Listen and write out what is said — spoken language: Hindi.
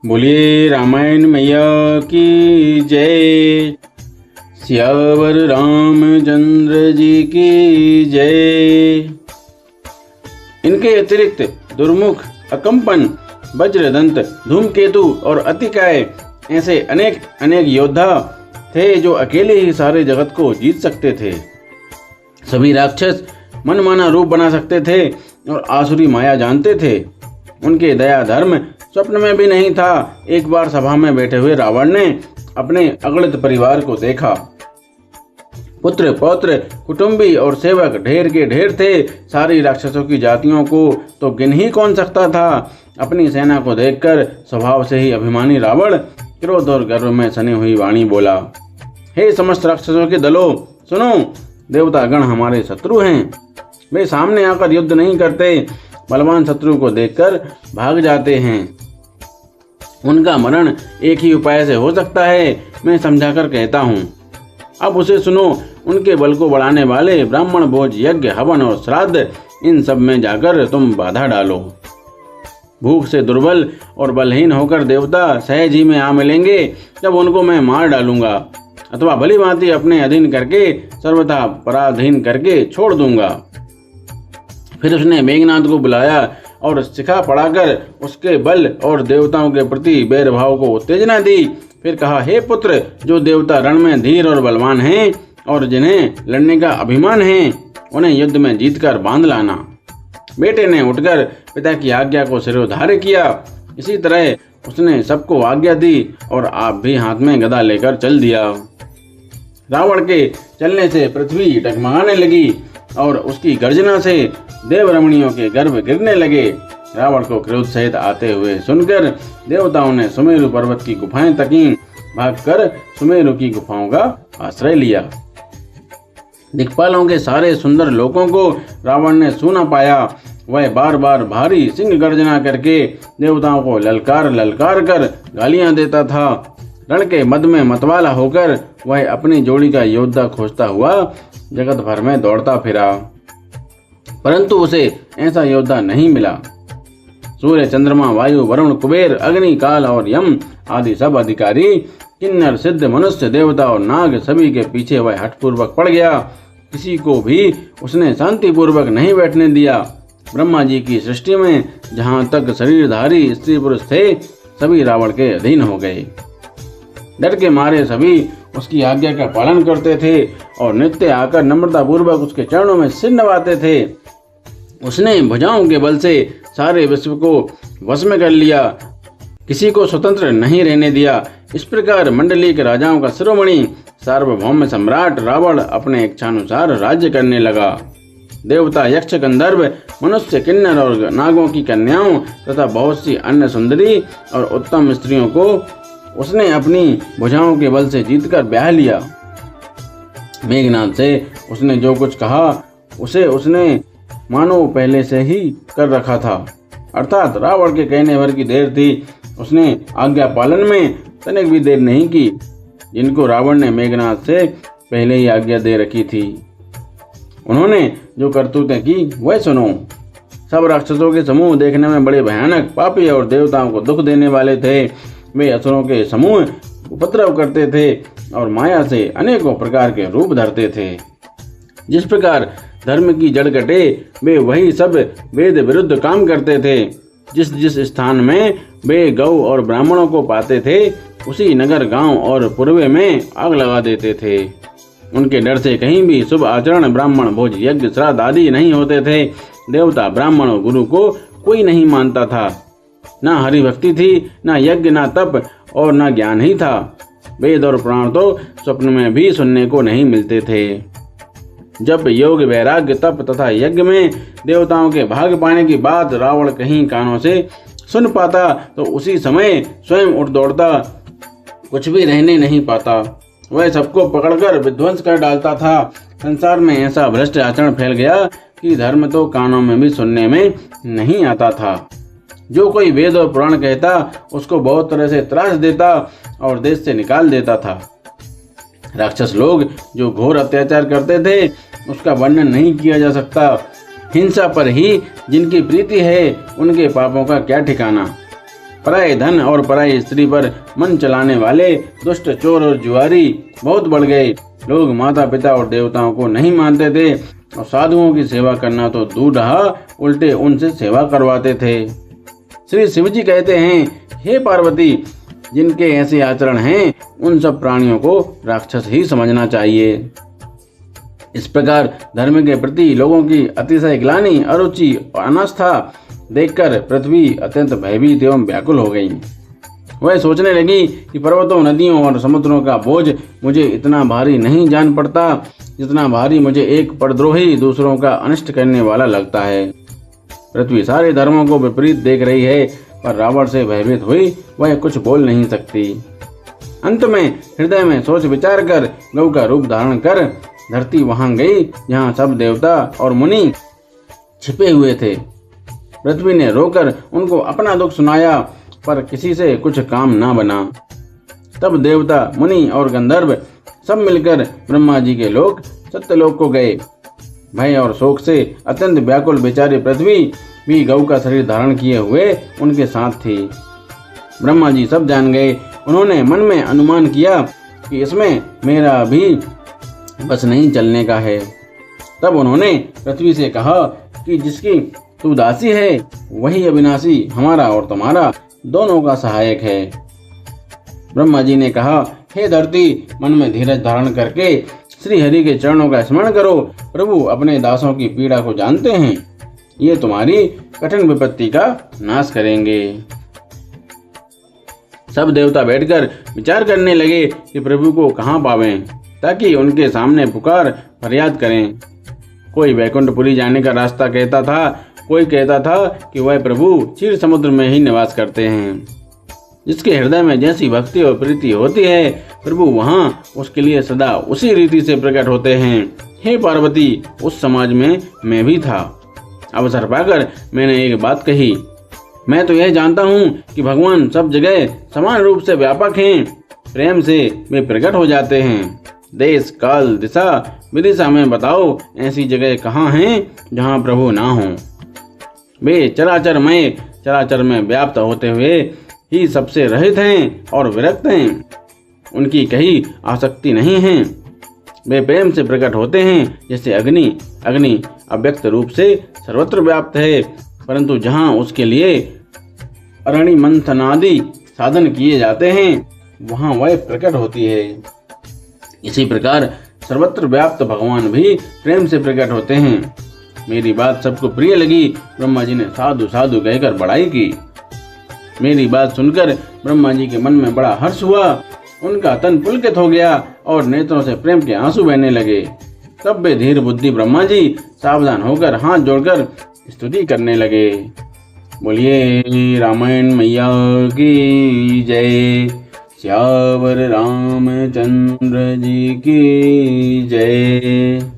बोलिए रामायण मैया की जय। सियावर रामचंद्र जी की जय। इनके अतिरिक्त दुर्मुख, अकंपन, वज्रदंत, धूमकेतु और अतिकाय ऐसे अनेक अनेक योद्धा थे जो अकेले ही सारे जगत को जीत सकते थे। सभी राक्षस मनमाना रूप बना सकते थे और आसुरी माया जानते थे। उनके दया धर्म स्वप्न में भी नहीं था। एक बार सभा में बैठे हुए रावण ने अपने अगणित परिवार को देखा। पुत्र, पौत्र, कुटुंबी और सेवक ढेर के ढेर थे। सारी राक्षसों की जातियों को तो गिन ही कौन सकता था। अपनी सेना को देखकर स्वभाव से ही अभिमानी रावण क्रोध और गर्व में सनी हुई वाणी बोला, हे समस्त राक्षसों के दलों, सुनो, देवतागण हमारे शत्रु हैं। वे सामने आकर युद्ध नहीं करते, बलवान शत्रु को देखकर भाग जाते हैं। उनका मरण एक ही उपाय से हो सकता है, मैं समझाकर कहता हूँ। अब उसे सुनो। उनके बल को बढ़ाने वाले ब्राह्मण भोज, यज्ञ, हवन और श्राद्ध, इन सब में जाकर तुम बाधा डालो। भूख से दुर्बल और बलहीन होकर देवता सहज ही में आ मिलेंगे, जब उनको मैं मार डालूंगा अथवा भली भांति अपने अधीन करके सर्वथा पराधीन करके छोड़ दूंगा। फिर उसने मेघनाथ को बुलाया और शिखा पढ़ाकर उसके बल और देवताओं के प्रति बैर भाव को उत्तेजना दी। फिर कहा, हे पुत्र, जो देवता रण में धीर और बलवान हैं और जिन्हें लड़ने का अभिमान है, उन्हें युद्ध में जीतकर बांध लाना। बेटे ने उठकर पिता की आज्ञा को शिरोधार्य किया। इसी तरह उसने सबको आज्ञा दी और आप भी हाथ में गदा लेकर चल दिया। रावण के चलने से पृथ्वी डगमगाने लगी और उसकी गर्जना से देवरमणियों के गर्भ गिरने लगे। रावण को क्रोध सहित आते हुए सुनकर देवताओं ने सुमेरु पर्वत की गुफाएं तकीं। भागकर सुमेरु की गुफाओं का आश्रय लिया। दिक्पालों के सारे सुंदर लोकों को रावण ने सूना पाया। वह बार बार भारी सिंह गर्जना करके देवताओं को ललकार ललकार कर गालियां देता था। रण के मद में मतवाला होकर वह अपनी जोड़ी का योद्धा खोजता हुआ जगत भर में दौड़ता फिरा, परंतु उसे ऐसा योद्धा नहीं मिला। सूर्य, चंद्रमा, वायु, वरुण, कुबेर, अग्नि, काल और यम आदि सब अधिकारी, किन्नर, सिद्ध, मनुष्य, देवता और नाग, सभी के पीछे वह हठपूर्वक पड़ गया। किसी को भी उसने शांतिपूर्वक नहीं बैठने दिया। ब्रह्मा जी की सृष्टि में जहाँ तक शरीरधारी स्त्री पुरुष थे, सभी रावण के अधीन हो गए। डर के मारे सभी उसकी आज्ञा का पालन करते थे और नित्य आकर नम्रता पूर्वक उसके चरणों में सिर नवाते थे। उसने भुजाओं के बल से सारे विश्व को वश में कर लिया, किसी को स्वतंत्र नहीं रहने दिया। इस प्रकार मंडली के राजाओं का शिरोमणि सार्वभौम सम्राट रावण अपने इच्छानुसार राज्य करने लगा। देवता, यक्ष, गंधर्व, मनुष्य, किन्नर और नागों की कन्याओं तथा बहुत सी अन्य सुंदरी और उत्तम स्त्रियों को उसने अपनी भुजाओं के बल से जीतकर ब्याह लिया। मेघनाथ से उसने जो कुछ कहा उसे उसने मानो पहले से ही कर रखा था, अर्थात रावण के कहने भर की देर थी। उसने आज्ञा पालन में तनिक भी देर नहीं की, जिनको रावण ने मेघनाथ से पहले ही आज्ञा दे रखी थी। उन्होंने जो करतूतें की वह सुनो। सब राक्षसों के समूह देखने में बड़े भयानक, पापी और देवताओं को दुख देने वाले थे। वे असुरों के समूह उपद्रव करते थे और माया से अनेकों प्रकार के रूप धरते थे। जिस प्रकार धर्म की जड़ कटे, वे वही सब वेद विरुद्ध काम करते थे। जिस जिस स्थान में वे गौ और ब्राह्मणों को पाते थे, उसी नगर, गांव और पूर्वे में आग लगा देते थे। उनके डर से कहीं भी शुभ आचरण, ब्राह्मण भोज, यज्ञ, श्राद्ध आदि नहीं होते थे। देवता, ब्राह्मण और गुरु को कोई नहीं मानता था। ना हरि भक्ति थी, ना यज्ञ, ना तप और ना ज्ञान ही था। वेद और पुराण तो स्वप्न में भी सुनने को नहीं मिलते थे। जब योग, वैराग्य, तप तथा यज्ञ में देवताओं के भाग पाने की बात रावण कहीं कानों से सुन पाता तो उसी समय स्वयं उठ दौड़ता, कुछ भी रहने नहीं पाता। वह सबको पकड़कर विध्वंस कर डालता था। संसार में ऐसा भ्रष्ट आचरण फैल गया कि धर्म तो कानों में भी सुनने में नहीं आता था। जो कोई वेद और पुराण कहता उसको बहुत तरह से त्रास देता और देश से निकाल देता था। राक्षस लोग जो घोर अत्याचार करते थे उसका वर्णन नहीं किया जा सकता। हिंसा पर ही जिनकी प्रीति है उनके पापों का क्या ठिकाना। पराये धन और पराई स्त्री पर मन चलाने वाले दुष्ट चोर और जुआरी बहुत बढ़ गए। लोग माता पिता और देवताओं को नहीं मानते थे और साधुओं की सेवा करना तो दूर रहा, उल्टे उनसे सेवा करवाते थे। श्री शिवजी कहते हैं, हे पार्वती, जिनके ऐसे आचरण हैं उन सब प्राणियों को राक्षस ही समझना चाहिए। इस प्रकार धर्म के प्रति लोगों की अतिशय ग्लानि, अरुचि और अनास्था देखकर पृथ्वी अत्यंत भयभीत एवं व्याकुल हो गई। वह सोचने लगी कि पर्वतों, नदियों और समुद्रों का बोझ मुझे इतना भारी नहीं जान पड़ता जितना भारी मुझे एक परद्रोही दूसरों का अनिष्ट करने वाला लगता है। पृथ्वी सारे धर्मों को विपरीत देख रही है, पर रावण से भयभीत हुई वह कुछ बोल नहीं सकती। अंत में हृदय में सोच विचार कर गौ का रूप धारण कर धरती वहां गई जहां सब देवता और मुनि छिपे हुए थे। पृथ्वी ने रोकर उनको अपना दुख सुनाया, पर किसी से कुछ काम ना बना। तब देवता, मुनि और गंधर्व सब मिलकर ब्रह्मा जी के लोक सत्यलोक को गए। भय और शोक से अत्यंत व्याकुल बेचारी पृथ्वी भी गौ का शरीर धारण किए हुए उनके साथ थी। ब्रह्मा जी सब जान गए। उन्होंने मन में अनुमान किया कि इसमें मेरा भी बस नहीं चलने का है। तब उन्होंने पृथ्वी से कहा कि जिसकी तू दासी है वही अविनाशी हमारा और तुम्हारा दोनों का सहायक है। ब्रह्मा जी ने कहा, हे धरती, मन में धीरज धारण करके श्री हरि के चरणों का स्मरण करो। प्रभु अपने दासों की पीड़ा को जानते हैं, ये तुम्हारी कठिन विपत्ति का नाश करेंगे। सब देवता बैठकर विचार करने लगे कि प्रभु को कहाँ पावें, ताकि उनके सामने पुकार फरियाद करें। कोई वैकुंठपुरी जाने का रास्ता कहता था, कोई कहता था कि वह प्रभु क्षीर समुद्र में ही निवास करते हैं। जिसके हृदय में जैसी भक्ति और प्रीति होती है, प्रभु वहाँ उसके लिए सदा उसी रीति से प्रकट होते हैं। हे पार्वती, उस समाज में मैं भी था। अवसर पाकर मैंने एक बात कही, मैं तो यह जानता हूँ कि भगवान सब जगह समान रूप से व्यापक हैं। प्रेम से वे प्रकट हो जाते हैं। देश, काल, दिशा, विदिशा में बताओ ऐसी जगह कहाँ हैं जहाँ प्रभु ना हो। वे चराचर में व्याप्त होते हुए ही सबसे रहित हैं और विरक्त हैं। उनकी कहीं आसक्ति नहीं है। वे प्रेम से प्रकट होते हैं जैसे अग्नि अव्यक्त रूप से सर्वत्र व्याप्त है, परंतु जहाँ उसके लिए अरणि मंथनादि साधन किए जाते हैं वहाँ वह प्रकट होती है। इसी प्रकार सर्वत्र व्याप्त भगवान भी प्रेम से प्रकट होते हैं। मेरी बात सबको प्रिय लगी। ब्रह्मा जी ने साधु साधु कहकर बड़ाई की। मेरी बात सुनकर ब्रह्मा जी के मन में बड़ा हर्ष हुआ। उनका तन पुलकित हो गया और नेत्रों से प्रेम के आंसू बहने लगे। तब वे धीर बुद्धि ब्रह्मा जी सावधान होकर हाथ जोड़कर स्तुति करने लगे। बोलिए रामायण मैया की जय। श्यावर रामचंद्र जी की जय।